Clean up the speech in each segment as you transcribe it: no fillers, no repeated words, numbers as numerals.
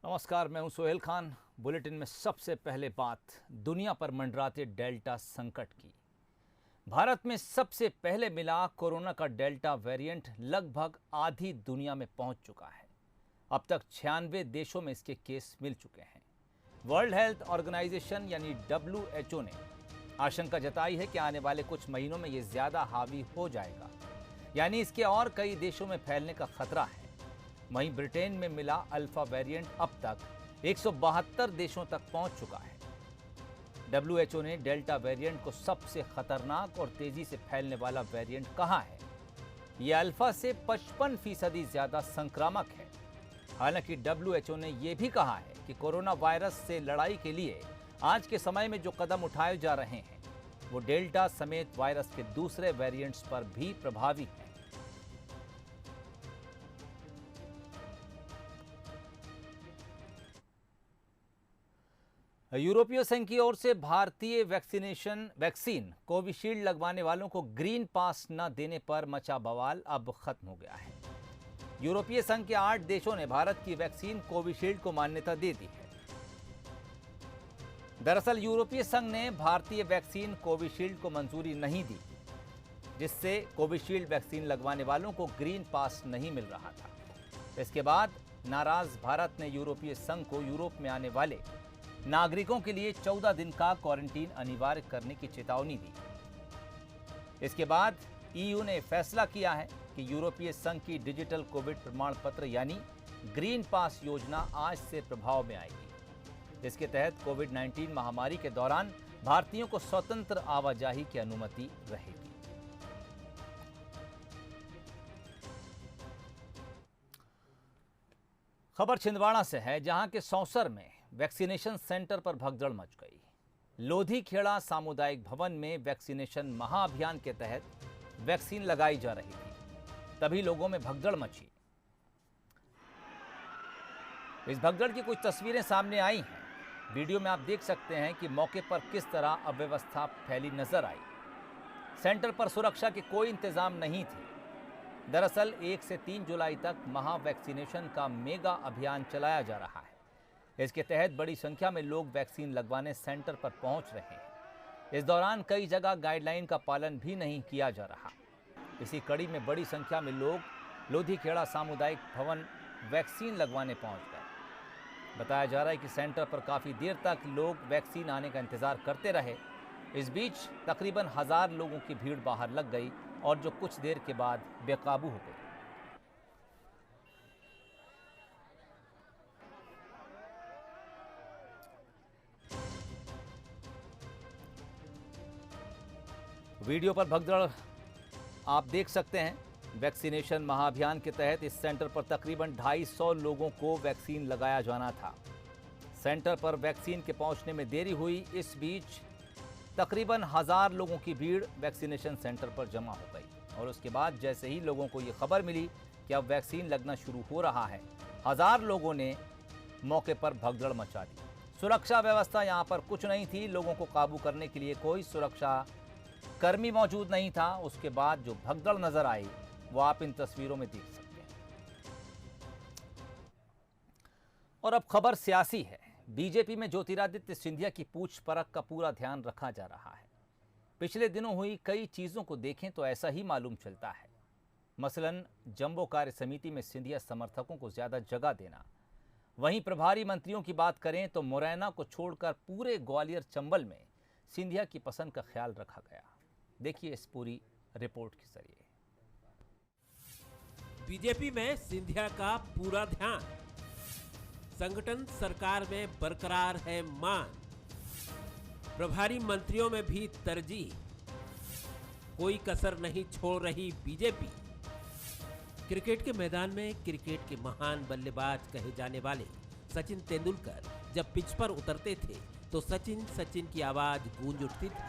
नमस्कार, मैं हूं सोहेल खान। बुलेटिन में सबसे पहले बात दुनिया पर मंडराते डेल्टा संकट की। भारत में सबसे पहले मिला कोरोना का डेल्टा वेरिएंट लगभग आधी दुनिया में पहुंच चुका है। अब तक 96 देशों में इसके केस मिल चुके हैं। वर्ल्ड हेल्थ ऑर्गेनाइजेशन यानी WHO ने आशंका जताई है कि आने वाले कुछ महीनों में ये ज्यादा हावी हो जाएगा, यानी इसके और कई देशों में फैलने का खतरा है। वहीं ब्रिटेन में मिला अल्फा वेरिएंट अब तक 172 देशों तक पहुंच चुका है। WHO ने डेल्टा वेरिएंट को सबसे खतरनाक और तेजी से फैलने वाला वेरिएंट कहा है। यह अल्फा से 55% ज्यादा संक्रामक है। हालांकि WHO ने यह भी कहा है कि कोरोना वायरस से लड़ाई के लिए आज के समय में जो कदम उठाए जा रहे हैं वो डेल्टा समेत वायरस के दूसरे वेरिएंट्स पर भी प्रभावी हैं। यूरोपीय संघ की ओर से भारतीय वैक्सीन कोविशील्ड लगवाने वालों को ग्रीन पास न देने पर मचा बवाल अब खत्म हो गया है। यूरोपीय संघ के 8 देशों ने भारत की वैक्सीन कोविशील्ड को मान्यता दे दी है। दरअसल यूरोपीय संघ ने भारतीय वैक्सीन कोविशील्ड को मंजूरी नहीं दी, जिससे कोविशील्ड वैक्सीन लगवाने वालों को ग्रीन पास नहीं मिल रहा था। इसके बाद नाराज भारत ने यूरोपीय संघ को यूरोप में आने वाले नागरिकों के लिए 14 दिन का क्वारंटीन अनिवार्य करने की चेतावनी दी। इसके बाद EU ने फैसला किया है कि यूरोपीय संघ की डिजिटल कोविड प्रमाण पत्र यानी ग्रीन पास योजना आज से प्रभाव में आएगी। इसके तहत कोविड-19 महामारी के दौरान भारतीयों को स्वतंत्र आवाजाही की अनुमति रहेगी। खबर छिंदवाड़ा से है, जहां के सौंसर में वैक्सीनेशन सेंटर पर भगदड़ मच गई। लोधीखेड़ा सामुदायिक भवन में वैक्सीनेशन महाअभियान के तहत वैक्सीन लगाई जा रही थी, तभी लोगों में भगदड़ मची। इस भगदड़ की कुछ तस्वीरें सामने आई हैं। वीडियो में आप देख सकते हैं कि मौके पर किस तरह अव्यवस्था फैली नजर आई। सेंटर पर सुरक्षा के कोई इंतजाम नहीं थे। दरअसल 1 से 3 जुलाई तक महा वैक्सीनेशन का मेगा अभियान चलाया जा रहा है। इसके तहत बड़ी संख्या में लोग वैक्सीन लगवाने सेंटर पर पहुंच रहे हैं। इस दौरान कई जगह गाइडलाइन का पालन भी नहीं किया जा रहा। इसी कड़ी में बड़ी संख्या में लोग लोधीखेड़ा सामुदायिक भवन वैक्सीन लगवाने पहुंच गए। बताया जा रहा है कि सेंटर पर काफ़ी देर तक लोग वैक्सीन आने का इंतज़ार करते रहे। इस बीच तकरीबन 1000 लोगों की भीड़ बाहर लग गई और जो कुछ देर के बाद बेकाबू हो गई। वीडियो पर भगदड़ आप देख सकते हैं। वैक्सीनेशन महाअभियान के तहत इस सेंटर पर तकरीबन 250 लोगों को वैक्सीन लगाया जाना था। सेंटर पर वैक्सीन के पहुंचने में देरी हुई। इस बीच तकरीबन 1000 लोगों की भीड़ वैक्सीनेशन सेंटर पर जमा हो गई और उसके बाद जैसे ही लोगों को ये खबर मिली कि अब वैक्सीन लगना शुरू हो रहा है, 1000 लोगों ने मौके पर भगदड़ मचा दी। सुरक्षा व्यवस्था यहाँ पर कुछ नहीं थी। लोगों को काबू करने के लिए कोई सुरक्षा कर्मी मौजूद नहीं था। उसके बाद जो भगदड़ नजर आई वो आप इन तस्वीरों में देख सकते हैं। और अब खबर सियासी है। बीजेपी में ज्योतिरादित्य सिंधिया की पूछ परख का पूरा ध्यान रखा जा रहा है। पिछले दिनों हुई कई चीजों को देखें तो ऐसा ही मालूम चलता है। मसलन जंबो कार्य समिति में सिंधिया समर्थकों को ज्यादा जगह देना। वहीं प्रभारी मंत्रियों की बात करें तो मुरैना को छोड़कर पूरे ग्वालियर चंबल में सिंधिया की पसंद का ख्याल रखा गया। देखिए इस पूरी रिपोर्ट के जरिए। बीजेपी में सिंधिया का पूरा ध्यान। संगठन सरकार में बरकरार है मान। प्रभारी मंत्रियों में भी तरजीह। कोई कसर नहीं छोड़ रही बीजेपी। क्रिकेट के मैदान में क्रिकेट के महान बल्लेबाज कहे जाने वाले सचिन तेंदुलकर जब पिच पर उतरते थे तो सचिन सचिन की आवाज गूंज उठती थी।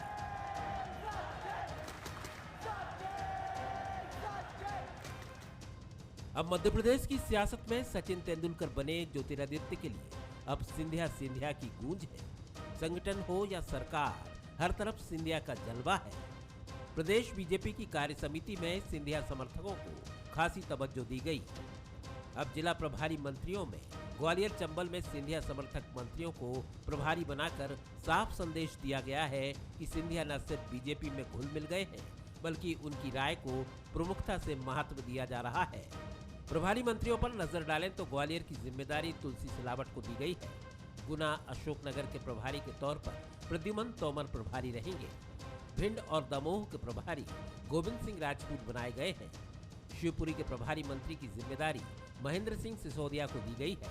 अब मध्य प्रदेश की सियासत में सचिन तेंदुलकर बने ज्योतिरादित्य के लिए अब सिंधिया सिंधिया की गूंज है। संगठन हो या सरकार, हर तरफ सिंधिया का जलवा है। प्रदेश बीजेपी की कार्य समिति में सिंधिया समर्थकों को खासी तवज्जो दी गई। अब जिला प्रभारी मंत्रियों में ग्वालियर चंबल में सिंधिया समर्थक मंत्रियों को प्रभारी बनाकर साफ संदेश दिया गया है कि सिंधिया न सिर्फ बीजेपी में घुल मिल गए हैं, बल्कि उनकी राय को प्रमुखता से महत्व दिया जा रहा है। प्रभारी मंत्रियों पर नजर डालें तो ग्वालियर की जिम्मेदारी तुलसी सिलावट को दी गई है। गुना अशोकनगर के प्रभारी के तौर पर प्रद्युमन तोमर प्रभारी रहेंगे। भिंड और दमोह के प्रभारी गोविंद सिंह राजपूत बनाए गए हैं। शिवपुरी के प्रभारी मंत्री की जिम्मेदारी महेंद्र सिंह सिसोदिया को दी गई है।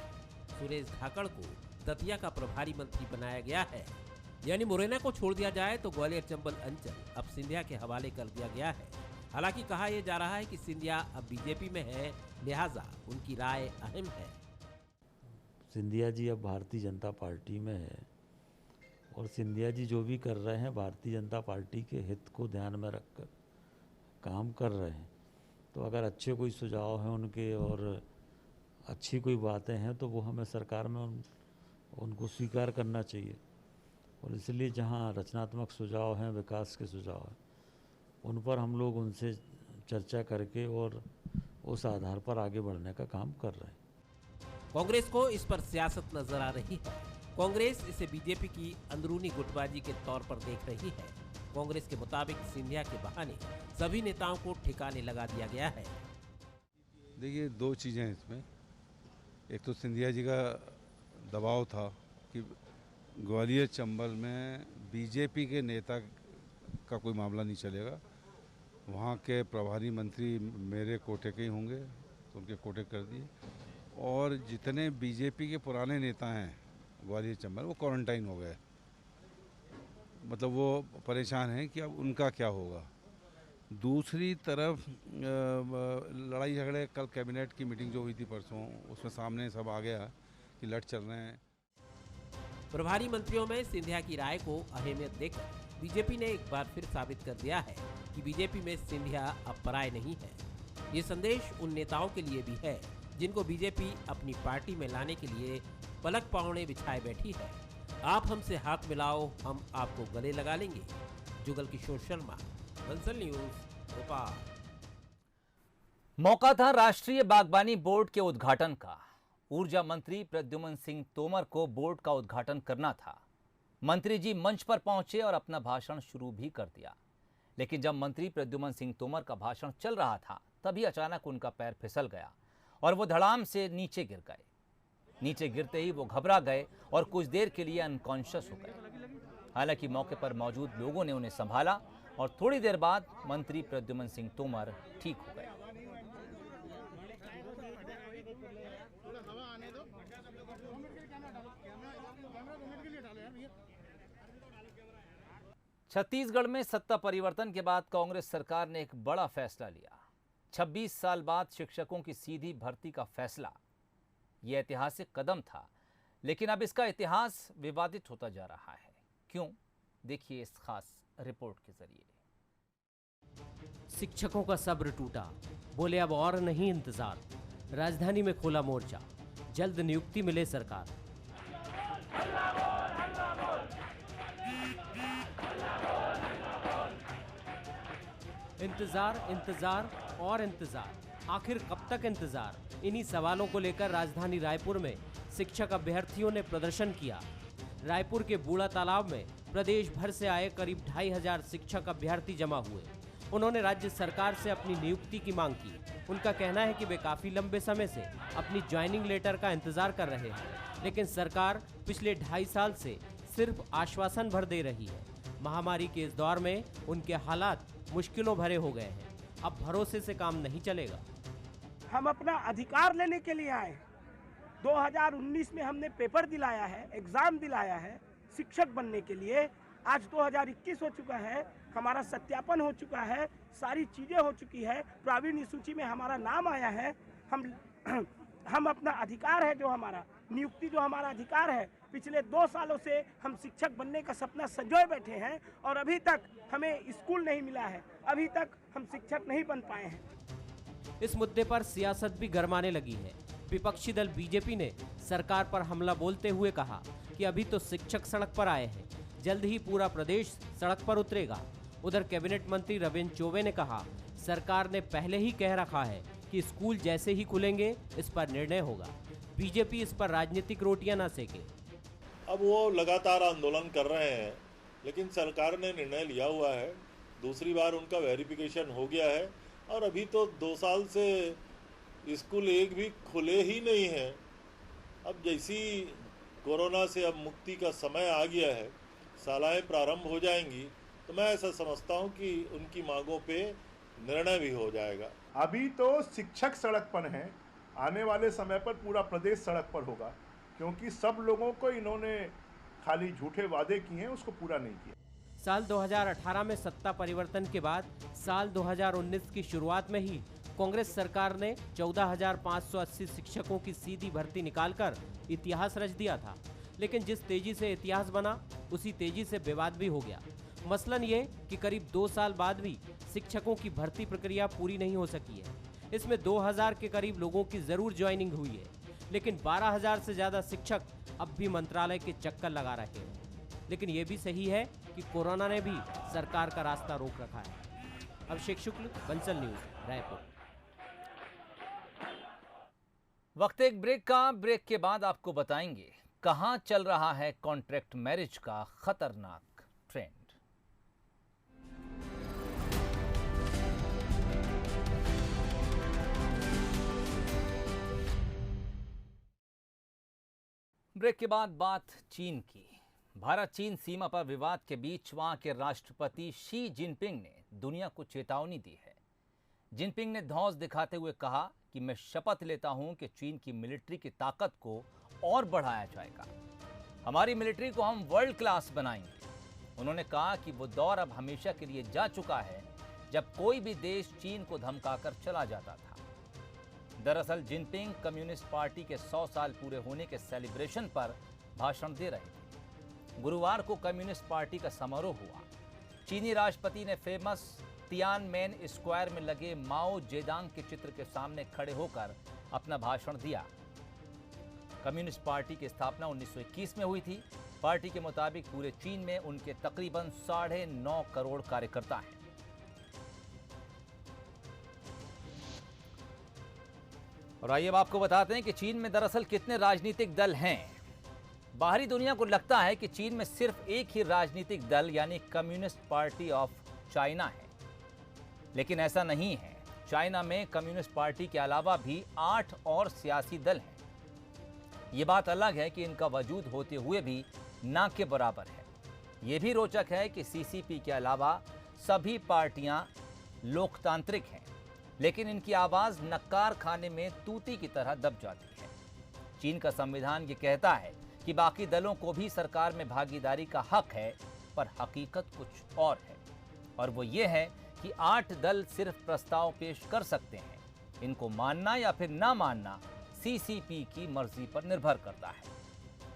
सुरेश धाकड़ को दतिया का प्रभारी मंत्री बनाया गया है। यानी मुरैना को छोड़ दिया जाए तो ग्वालियर चंबल अंचल अब सिंधिया के हवाले कर दिया गया है। हालांकि कहा यह जा रहा है कि सिंधिया अब बीजेपी में है, लिहाजा उनकी राय अहम है। सिंधिया जी अब भारतीय जनता पार्टी में है और सिंधिया जी जो भी कर रहे हैं भारतीय जनता पार्टी के हित को ध्यान में रखकर काम कर रहे हैं। तो अगर अच्छे कोई सुझाव हैं उनके और अच्छी कोई बातें हैं तो वो हमें सरकार में उनको स्वीकार करना चाहिए। और इसलिए जहाँ रचनात्मक सुझाव हैं, विकास के सुझाव हैं, उन पर हम लोग उनसे चर्चा करके और उस आधार पर आगे बढ़ने का काम कर रहे हैं। कांग्रेस को इस पर सियासत नजर आ रही है। कांग्रेस इसे बीजेपी की अंदरूनी गुटबाजी के तौर पर देख रही है। कांग्रेस के मुताबिक सिंधिया के बहाने सभी नेताओं को ठिकाने लगा दिया गया है। देखिए, दो चीज़ें हैं इसमें। एक तो सिंधिया जी का दबाव था कि ग्वालियर चंबल में बीजेपी के नेता का कोई मामला नहीं चलेगा, वहाँ के प्रभारी मंत्री मेरे कोटे के ही होंगे, तो उनके कोटे कर दिए। और जितने बीजेपी के पुराने नेता हैं ग्वालियर चंबल, वो क्वारंटाइन हो गए। मतलब वो परेशान हैं कि अब उनका क्या होगा। दूसरी तरफ लड़ाई झगड़े, कल कैबिनेट की मीटिंग जो हुई थी परसों, उसमें सामने सब आ गया कि लड़ चल रहे हैं। प्रभारी मंत्रियों में सिंधिया की राय को अहमियत देकर बीजेपी ने एक बार फिर साबित कर दिया है कि बीजेपी में सिंधिया अब पराये नहीं है। ये संदेश उन नेताओं के लिए भी है जिनको बीजेपी अपनी पार्टी में लाने के लिए पलक पावने बिछाए बैठी है। आप हमसे हाथ मिलाओ, हम आपको गले लगा लेंगे। जुगल किशोर शर्मा, बंसल न्यूज, भोपाल। मौका था राष्ट्रीय बागबानी बोर्ड के उद्घाटन का। ऊर्जा मंत्री प्रद्युमन सिंह तोमर को बोर्ड का उद्घाटन करना था। मंत्री जी मंच पर पहुंचे और अपना भाषण शुरू भी कर दिया। लेकिन जब मंत्री प्रद्युमन सिंह तोमर का भाषण चल रहा था, तभी अचानक उनका पैर फिसल गया और वो धड़ाम से नीचे गिर गए। नीचे गिरते ही वो घबरा गए और कुछ देर के लिए अनकॉन्शियस हो गए। हालांकि मौके पर मौजूद लोगों ने उन्हें संभाला और थोड़ी देर बाद मंत्री प्रद्युमन सिंह तोमर ठीक हो गए। छत्तीसगढ़ में सत्ता परिवर्तन के बाद कांग्रेस सरकार ने एक बड़ा फैसला लिया। 26 साल बाद शिक्षकों की सीधी भर्ती का फैसला। यह ऐतिहासिक कदम था, लेकिन अब इसका इतिहास विवादित होता जा रहा है। क्यों? देखिए इस खास रिपोर्ट के जरिए। शिक्षकों का सब्र टूटा, बोले अब और नहीं इंतजार। राजधानी में खोला मोर्चा, जल्द नियुक्ति मिले सरकार। इंतजार, इंतजार और इंतजार, आखिर कब तक इंतजार? इन्हीं सवालों को लेकर राजधानी रायपुर में शिक्षक अभ्यर्थियों ने प्रदर्शन किया। रायपुर के बूढ़ा तालाब में प्रदेश भर से आए करीब 2500 शिक्षक अभ्यर्थी जमा हुए। उन्होंने राज्य सरकार से अपनी नियुक्ति की मांग की। उनका कहना है कि वे काफ़ी लंबे समय से अपनी ज्वाइनिंग लेटर का इंतजार कर रहे हैं, लेकिन सरकार पिछले 2.5 साल से सिर्फ आश्वासन भर दे रही है। महामारी के इस दौर में उनके हालात मुश्किलों भरे हो गए हैं। अब भरोसे से काम नहीं चलेगा। हम अपना अधिकार लेने के लिए आए। 2019 में हमने पेपर दिलाया है, एग्जाम दिलाया है शिक्षक बनने के लिए। आज 2021 हो चुका है, हमारा सत्यापन हो चुका है, सारी चीज़ें हो चुकी है, प्रावीण्य सूची में हमारा नाम आया है। हम अपना अधिकार है, जो हमारा नियुक्ति, जो हमारा अधिकार है, पिछले 2 सालों से हम शिक्षक बनने का सपना संजोए बैठे हैं और अभी तक हमें स्कूल नहीं मिला है, अभी तक हम शिक्षक नहीं बन पाए हैं। इस मुद्दे पर सियासत भी गरमाने लगी है। विपक्षी दल बीजेपी ने सरकार पर हमला बोलते हुए कहा कि अभी तो शिक्षक सड़क पर आए हैं, जल्द ही पूरा प्रदेश सड़क पर उतरेगा। उधर कैबिनेट मंत्री रविंद्र चौबे ने कहा, सरकार ने पहले ही कह रखा है कि स्कूल जैसे ही खुलेंगे इस पर निर्णय होगा। बीजेपी इस पर राजनीतिक रोटियां ना सेके। अब वो लगातार आंदोलन कर रहे हैं, लेकिन सरकार ने निर्णय लिया हुआ है। दूसरी बार उनका वेरिफिकेशन हो गया है और अभी तो 2 साल से स्कूल एक भी खुले ही नहीं है। अब जैसी कोरोना से अब मुक्ति का समय आ गया है, शालाएं प्रारंभ हो जाएंगी, तो मैं ऐसा समझता हूं कि उनकी मांगों पे निर्णय भी हो जाएगा। अभी तो शिक्षक सड़क पर हैं, आने वाले समय पर पूरा प्रदेश सड़क पर होगा, क्योंकि सब लोगों को इन्होंने खाली झूठे वादे किए हैं, उसको पूरा नहीं किया। साल 2018 में सत्ता परिवर्तन के बाद साल 2019 की शुरुआत में ही कांग्रेस सरकार ने 14,580 शिक्षकों की सीधी भर्ती निकालकर इतिहास रच दिया था। लेकिन जिस तेजी से इतिहास बना, उसी तेजी से विवाद भी हो गया। मसलन ये कि करीब 2 साल बाद भी शिक्षकों की भर्ती प्रक्रिया पूरी नहीं हो सकी है। इसमें 2000 के करीब लोगों की जरूर ज्वाइनिंग हुई है, लेकिन 12,000 से ज्यादा शिक्षक अब भी मंत्रालय के चक्कर लगा रहे हैं। लेकिन ये भी सही है कि कोरोना ने भी सरकार का रास्ता रोक रखा है। अभिषेक शुक्ल, बंसल न्यूज, रायपुर। वक्त एक ब्रेक का। ब्रेक के बाद आपको बताएंगे कहां चल रहा है कॉन्ट्रैक्ट मैरिज का खतरनाक ट्रेंड। ब्रेक के बाद बात चीन की। भारत चीन सीमा पर विवाद के बीच वहां के राष्ट्रपति शी जिनपिंग ने दुनिया को चेतावनी दी है। जिनपिंग ने धौंस दिखाते हुए कहा कि मैं शपथ लेता हूं कि चीन की मिलिट्री की ताकत को और बढ़ाया जाएगा। हमारी मिलिट्री को हम वर्ल्ड क्लास बनाएंगे। उन्होंने कहा कि वो दौर अब हमेशा के लिए जा चुका है जब कोई भी देश चीन को धमकाकर चला जाता था। दरअसल जिनपिंग कम्युनिस्ट पार्टी के 100 साल पूरे होने के सेलिब्रेशन पर भाषण दे रहे थे। गुरुवार को कम्युनिस्ट पार्टी का समारोह हुआ। चीनी राष्ट्रपति ने फेमस तियानमेन स्क्वायर में लगे माओ जेदांग के चित्र के सामने खड़े होकर अपना भाषण दिया। कम्युनिस्ट पार्टी की स्थापना 1921 में हुई थी। पार्टी के मुताबिक पूरे चीन में उनके तकरीबन 9.5 करोड़ कार्यकर्ता हैं। और आइए अब आपको बताते हैं कि चीन में दरअसल कितने राजनीतिक दल हैं। बाहरी दुनिया को लगता है कि चीन में सिर्फ एक ही राजनीतिक दल यानी कम्युनिस्ट पार्टी ऑफ चाइना है, लेकिन ऐसा नहीं है। चाइना में कम्युनिस्ट पार्टी के अलावा भी 8 और सियासी दल हैं। ये बात अलग है कि इनका वजूद होते हुए भी ना के बराबर है। ये भी रोचक है कि सीसीपी के अलावा सभी पार्टियां लोकतांत्रिक हैं, लेकिन इनकी आवाज नक्कार खाने में तूती की तरह दब जाती है। चीन का संविधान ये कहता है कि बाकी दलों को भी सरकार में भागीदारी का हक है, पर हकीकत कुछ और है, और वो ये है कि 8 दल सिर्फ प्रस्ताव पेश कर सकते हैं। इनको मानना या फिर ना मानना सीसीपी की मर्जी पर निर्भर करता है।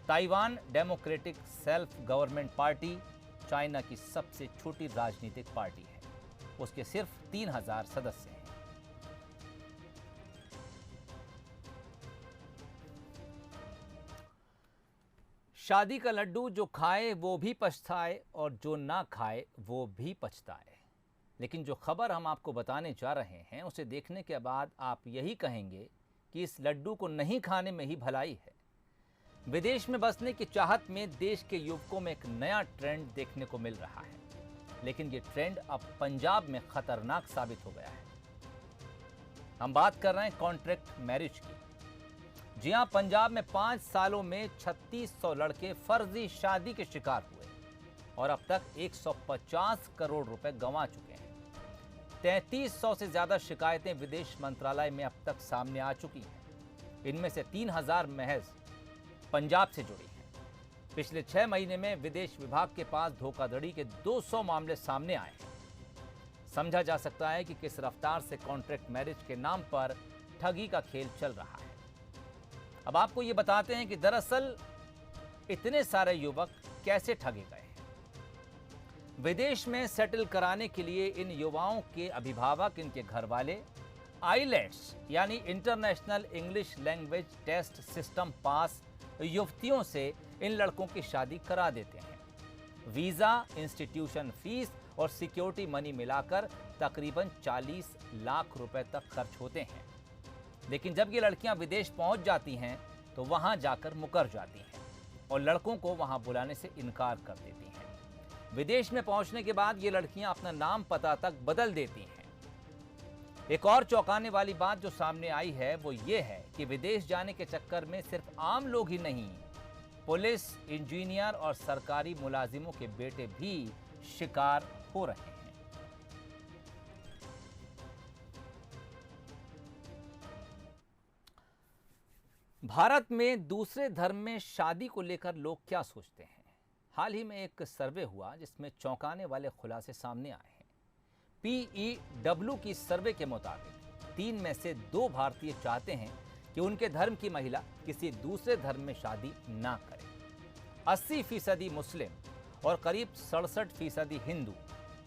Taiwan democratic self government party China की सबसे छोटी राजनीतिक पार्टी है। उसके सिर्फ 3000 सदस्य हैं। शादी का लड्डू जो खाए वो भी पछताए और जो ना खाए वो भी पछताए। लेकिन जो खबर हम आपको बताने जा रहे हैं उसे देखने के बाद आप यही कहेंगे कि इस लड्डू को नहीं खाने में ही भलाई है। विदेश में बसने की चाहत में देश के युवकों में एक नया ट्रेंड देखने को मिल रहा है, लेकिन ये ट्रेंड अब पंजाब में खतरनाक साबित हो गया है। हम बात कर रहे हैं कॉन्ट्रैक्ट मैरिज की। जी हां, पंजाब में 5 सालों में 3600 लड़के फर्जी शादी के शिकार हुए और अब तक 150 करोड़ रुपए गंवा चुके हैं। 3300 से ज्यादा शिकायतें विदेश मंत्रालय में अब तक सामने आ चुकी हैं। इनमें से 3000 महज पंजाब से जुड़ी हैं। पिछले 6 महीने में विदेश विभाग के पास धोखाधड़ी के 200 मामले सामने आए हैं। समझा जा सकता है कि किस रफ्तार से कॉन्ट्रैक्ट मैरिज के नाम पर ठगी का खेल चल रहा है। अब आपको ये बताते हैं कि दरअसल इतने सारे युवक कैसे ठगे गए हैं। विदेश में सेटल कराने के लिए इन युवाओं के अभिभावक, इनके घर वाले आईलेट्स यानी international English language test system pass युवतियों से इन लड़कों की शादी करा देते हैं। वीजा, इंस्टीट्यूशन फीस और सिक्योरिटी मनी मिलाकर तकरीबन 40 लाख रुपए तक खर्च होते हैं। लेकिन जब ये लड़कियां विदेश पहुंच जाती हैं तो वहां जाकर मुकर जाती हैं और लड़कों को वहां बुलाने से इनकार कर देती हैं। विदेश में पहुंचने के बाद ये लड़कियां अपना नाम पता तक बदल देती हैं। एक और चौंकाने वाली बात जो सामने आई है वो ये है कि विदेश जाने के चक्कर में सिर्फ आम लोग ही नहीं, पुलिस, इंजीनियर और सरकारी मुलाजिमों के बेटे भी शिकार हो रहे हैं। भारत में दूसरे धर्म में शादी को लेकर लोग क्या सोचते हैं? हाल ही में एक सर्वे हुआ जिसमें चौंकाने वाले खुलासे सामने आए हैं। PEW की सर्वे के मुताबिक 3 में से 2 भारतीय चाहते हैं कि उनके धर्म की महिला किसी दूसरे धर्म में शादी ना करे। 80% मुस्लिम और करीब 67% हिंदू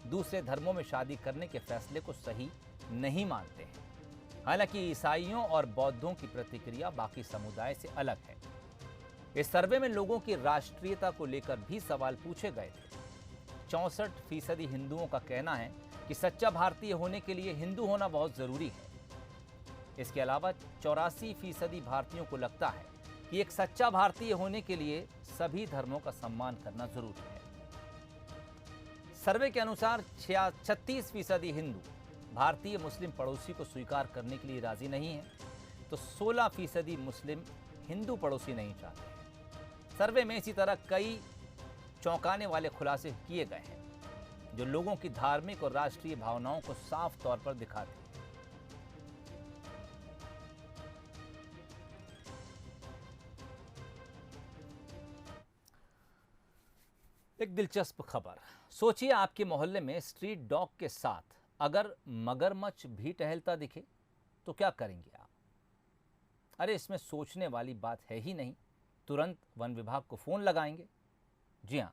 दूसरे धर्मों में शादी करने के फैसले को सही नहीं मानते हैं। हालांकि ईसाइयों और बौद्धों की प्रतिक्रिया बाकी समुदाय से अलग है। इस सर्वे में लोगों की राष्ट्रीयता को लेकर भी सवाल पूछे गए थे। 64% हिंदुओं का कहना है कि सच्चा भारतीय होने के लिए हिंदू होना बहुत जरूरी है। इसके अलावा 84% भारतीयों को लगता है कि एक सच्चा भारतीय होने के लिए सभी धर्मों का सम्मान करना जरूरी है। सर्वे के अनुसार 36% हिंदू भारतीय मुस्लिम पड़ोसी को स्वीकार करने के लिए राजी नहीं है, तो 16% मुस्लिम हिंदू पड़ोसी नहीं चाहते हैं। सर्वे में इसी तरह कई चौंकाने वाले खुलासे किए गए हैं जो लोगों की धार्मिक और राष्ट्रीय भावनाओं को साफ तौर पर दिखाते हैं। एक दिलचस्प खबर, सोचिए आपके मोहल्ले में स्ट्रीट डॉग के साथ अगर मगरमच्छ भी टहलता दिखे तो क्या करेंगे आप? अरे इसमें सोचने वाली बात है ही नहीं, तुरंत वन विभाग को फोन लगाएंगे। जी हां,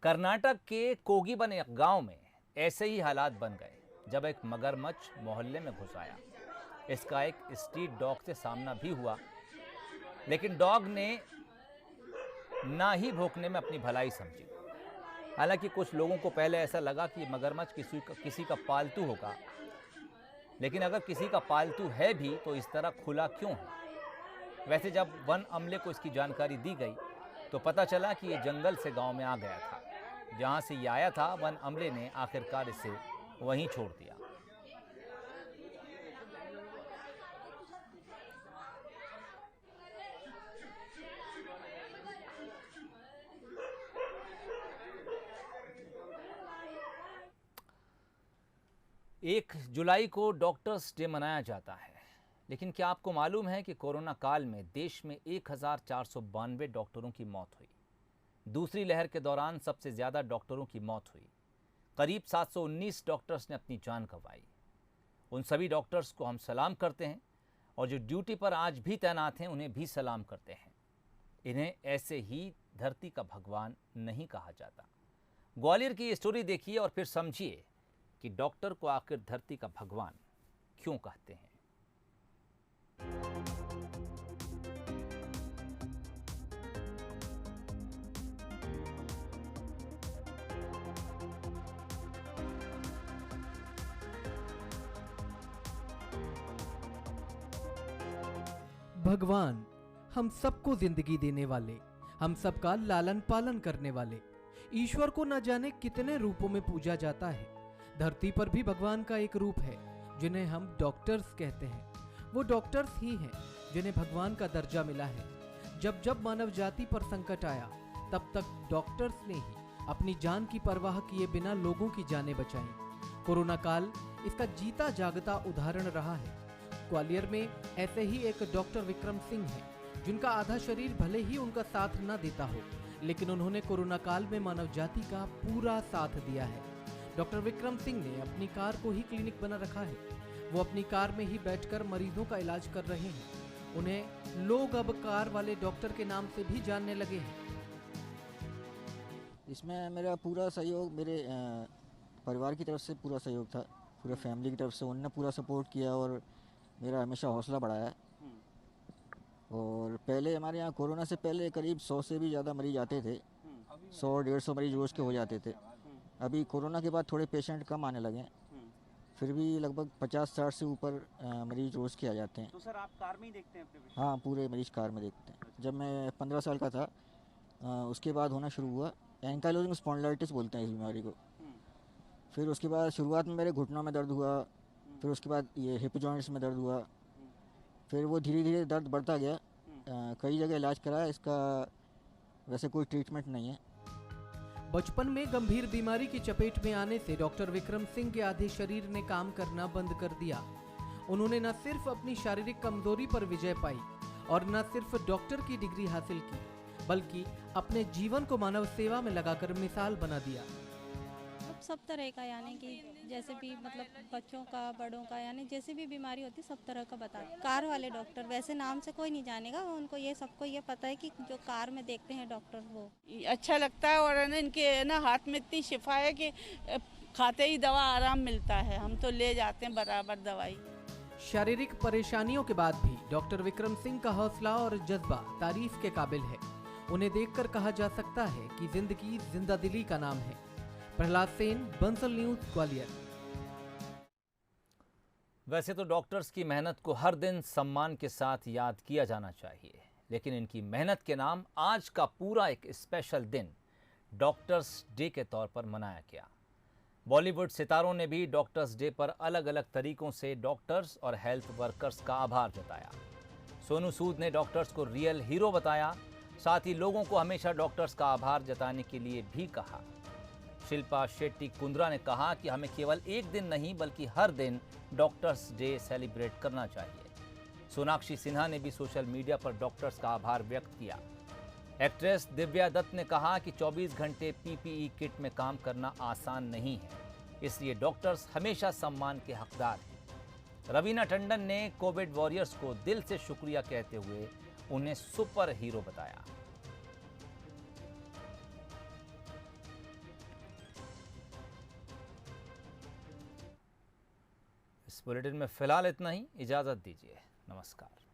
कर्नाटक के कोगीबन गांव में ऐसे ही हालात बन गए जब एक मगरमच्छ मोहल्ले में घुस आया। इसका एक स्ट्रीट डॉग से सामना भी हुआ, लेकिन डॉग ने ना ही भौंकने में अपनी भलाई समझी। हालांकि कुछ लोगों को पहले ऐसा लगा कि मगरमच्छ किसी का पालतू होगा, लेकिन अगर किसी का पालतू है भी तो इस तरह खुला क्यों है? वैसे जब वन अमले को इसकी जानकारी दी गई तो पता चला कि ये जंगल से गांव में आ गया था। जहां से ये आया था, वन अमले ने आखिरकार इसे वहीं छोड़ दिया। एक जुलाई को डॉक्टर्स डे मनाया जाता है, लेकिन क्या आपको मालूम है कि कोरोना काल में देश में 1492 डॉक्टरों की मौत हुई। दूसरी लहर के दौरान सबसे ज़्यादा डॉक्टरों की मौत हुई। करीब 719 डॉक्टर्स ने अपनी जान गंवाई। उन सभी डॉक्टर्स को हम सलाम करते हैं और जो ड्यूटी पर आज भी तैनात हैं उन्हें भी सलाम करते हैं। इन्हें ऐसे ही धरती का भगवान नहीं कहा जाता। ग्वालियर की ये स्टोरी देखिए और फिर समझिए कि डॉक्टर को आखिर धरती का भगवान क्यों कहते हैं। भगवान, हम सबको जिंदगी देने वाले, हम सबका लालन पालन करने वाले ईश्वर को न जाने कितने रूपों में पूजा जाता है। धरती पर भी भगवान का एक रूप है जिन्हें हम डॉक्टर्स कहते हैं। वो डॉक्टर्स ही हैं जिन्हें भगवान का दर्जा मिला है। जब जब मानव जाति पर संकट आया तब तक डॉक्टर्स ने ही अपनी जान की परवाह किए बिना लोगों की जानें बचाई। कोरोना काल इसका जीता जागता उदाहरण रहा है। ग्वालियर में ऐसे ही एक डॉक्टर विक्रम सिंह हैं जिनका आधा शरीर भले ही उनका साथ न देता हो, लेकिन उन्होंने कोरोना काल में मानव जाति का पूरा साथ दिया है। डॉक्टर विक्रम सिंह ने अपनी कार को ही क्लिनिक बना रखा है। वो अपनी कार में ही बैठकर मरीजों का इलाज कर रहे हैं। उन्हें लोग अब कार वाले डॉक्टर के नाम से भी जानने लगे हैं। इसमें मेरा पूरा सहयोग मेरे परिवार की तरफ से पूरा सहयोग था, पूरे फैमिली की तरफ से उन्होंने पूरा सपोर्ट किया और मेरा हमेशा हौसला बढ़ाया। और पहले हमारे यहाँ कोरोना से पहले करीब 100 से भी ज़्यादा मरीज आते थे, 100-150 मरीज रोज़ के हो जाते थे। अभी कोरोना के बाद थोड़े पेशेंट कम आने लगे, फिर भी लगभग 50-60 से ऊपर मरीज रोज़ के आ जाते हैं। तो सर आप कार में ही देखते हैं अपने पेशेंट? हाँ, पूरे मरीज कार में देखते हैं। जब मैं 15 साल का था उसके बाद होना शुरू हुआ। एंकाइलोजिंग स्पॉन्डिलाइटिस बोलते हैं इस बीमारी को। फिर उसके बाद शुरुआत में मेरे घुटनों में दर्द हुआ, फिर उसके बाद ये हिप जॉइंट्स में दर्द हुआ, फिर वो धीरे धीरे दर्द बढ़ता गया। कई जगह इलाज कराया, इसका वैसे कोई ट्रीटमेंट नहीं है। बचपन में गंभीर बीमारी की चपेट में आने से डॉक्टर विक्रम सिंह के आधे शरीर ने काम करना बंद कर दिया। उन्होंने न सिर्फ अपनी शारीरिक कमजोरी पर विजय पाई और न सिर्फ डॉक्टर की डिग्री हासिल की, बल्कि अपने जीवन को मानव सेवा में लगाकर मिसाल बना दिया। सब तरह का, यानी कि जैसे भी मतलब बच्चों का, बड़ों का, यानी जैसे भी बीमारी होती है सब तरह का बता। कार वाले डॉक्टर वैसे नाम से कोई नहीं जानेगा, उनको ये सबको ये पता है कि जो कार में देखते हैं डॉक्टर वो अच्छा लगता है। और इनके ना हाथ में इतनी शिफा है कि खाते ही दवा आराम मिलता है। हम तो ले जाते हैं बराबर दवाई। शारीरिक परेशानियों के बाद भी डॉक्टर विक्रम सिंह का हौसला और जज्बा तारीफ के काबिल है। उन्हें देखकर कहा जा सकता है कि जिंदगी जिंदादिली का नाम है। प्रहलाद सेन, बंसल न्यूज, ग्वालियर। वैसे तो डॉक्टर्स की मेहनत को हर दिन सम्मान के साथ याद किया जाना चाहिए, लेकिन इनकी मेहनत के नाम आज का पूरा एक स्पेशल दिन डॉक्टर्स डे के तौर पर मनाया गया। बॉलीवुड सितारों ने भी डॉक्टर्स डे पर अलग अलग तरीकों से डॉक्टर्स और हेल्थ वर्कर्स का आभार जताया। सोनू सूद ने डॉक्टर्स को रियल हीरो बताया, साथ ही लोगों को हमेशा डॉक्टर्स का आभार जताने के लिए भी कहा। शिल्पा शेट्टी कुंद्रा ने कहा कि हमें केवल एक दिन नहीं बल्कि हर दिन डॉक्टर्स डे सेलिब्रेट करना चाहिए। सोनाक्षी सिन्हा ने भी सोशल मीडिया पर डॉक्टर्स का आभार व्यक्त किया। एक्ट्रेस दिव्या दत्त ने कहा कि 24 घंटे पीपीई किट में काम करना आसान नहीं है, इसलिए डॉक्टर्स हमेशा सम्मान के हकदार हैं। रवीना टंडन ने कोविड वॉरियर्स को दिल से शुक्रिया कहते हुए उन्हें सुपर हीरो बताया। इस बुलेटिन में फिलहाल इतना ही। इजाजत दीजिए। नमस्कार।